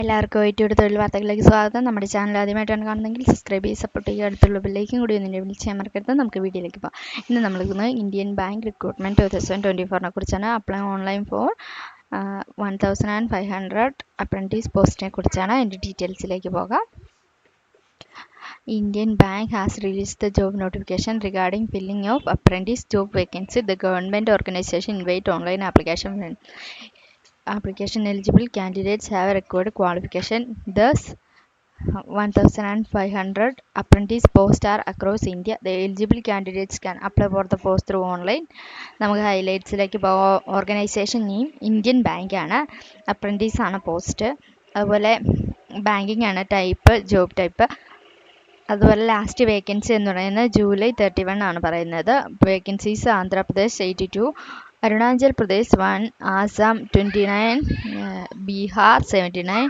എല്ലാവർക്കും ഐടിയുടെ തൊഴിൽ വാർത്തകളിലേക്ക് സ്വാഗതം. നമ്മുടെ ചാനൽ ആദ്യമായിട്ടാണ് കാണുന്നതെങ്കിൽ സബ്സ്ക്രൈബ് ചെയ്ത് സപ്പോർട്ട് ചെയ്യുക. അടുത്തുള്ള ബെല്ലൈക്കും കൂടി ഒന്നിനെ വിളിച്ചാൽ മറക്കരുത്. നമുക്ക് വീഡിയോയിലേക്ക് പോകാം. ഇന്ന് നമ്മൾ ഇന്ത്യൻ ബാങ്ക് റിക്രൂട്ട്മെൻറ്റ് 2024 കുറിച്ചാണ്. അപ്ലൈ ഓൺലൈൻ ഫോർ 1500 അപ്രൻറ്റീസ് പോസ്റ്റിനെ കുറിച്ചാണ്. അതിൻ്റെ ഡീറ്റെയിൽസിലേക്ക് പോകാം. Indian Bank has released the job notification regarding filling of apprentice job vacancy. The government organization invite online application. Application eligible candidates have required qualification. Thus, 1500 apprentice posts are across India. The eligible candidates can apply for the post through online. നമുക്ക് ഹൈലൈറ്റ്സിലേക്ക് പോകാം. Organisation name Indian bank ആണ്. Apprentice ആണ് post. അതുപോലെ banking ആണ് type, job type. അതുപോലെ last vacancy എന്ന് പറയുന്നത് July 31 ആണ് പറയുന്നത്. Vacancies Andhra Pradesh 82, Arunachal Pradesh 1, Assam 29, Bihar 79,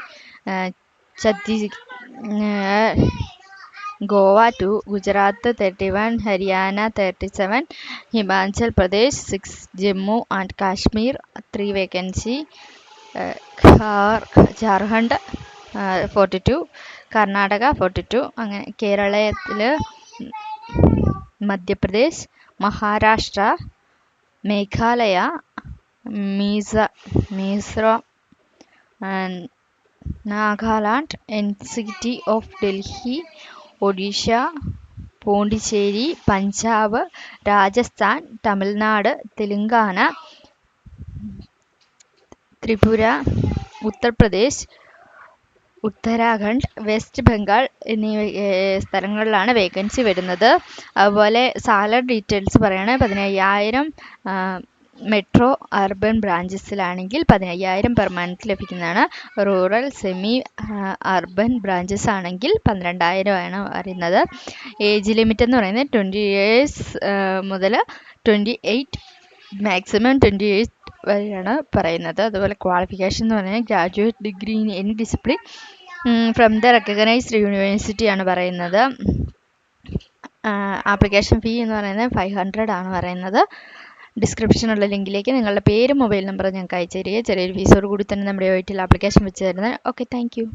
Goa 2, Gujarat 31, Haryana 37, Himachal Pradesh 6, Jammu and Kashmir 3 vacancy, Jharkhand 42, Karnataka 42, അങ്ങനെ കേരളത്തിൽ Madhya Pradesh, Maharashtra, Meghalaya, Mizoram, Nagaland, NCT of Delhi, Odisha, Pondicherry, Punjab, Rajasthan, Tamil Nadu, Telangana, Tripura, Uttar Pradesh, Uttarakhand, west Bengal എന്നീ സ്ഥലങ്ങളിലാണ് വേക്കൻസി വരുന്നത്. അതുപോലെ സാലറി ഡീറ്റെയിൽസ് പറയുകയാണ്. 15,000 മെട്രോ അർബൻ ബ്രാഞ്ചസിലാണെങ്കിൽ 15,000 പെർ മന്ത് ലഭിക്കുന്നതാണ്. റൂറൽ സെമി അർബൻ ബ്രാഞ്ചസ് ആണെങ്കിൽ 12,000 ആണ് പറയുന്നത്. ഏജ് ലിമിറ്റ് എന്ന് പറയുന്നത് 20 years മുതൽ 28, മാക്സിമം 28 വരെയാണ് പറയുന്നത്. അതുപോലെ ക്വാളിഫിക്കേഷൻ എന്ന് പറഞ്ഞാൽ graduate degree in any discipline from the recognised university ആണ് പറയുന്നത്. ആപ്ലിക്കേഷൻ ഫീ എന്ന് പറയുന്നത് 500 ആണ് പറയുന്നത്. ഡിസ്ക്രിപ്ഷനുള്ള ലിങ്കിലേക്ക് നിങ്ങളുടെ പേരും മൊബൈൽ നമ്പറും ഞങ്ങൾക്ക് അയച്ചു തരിക. ചെറിയൊരു ഫീസോട് കൂടി തന്നെ നമ്മുടെ ആപ്ലിക്കേഷൻ വെച്ച് തരുന്നത്. Okay, thank you.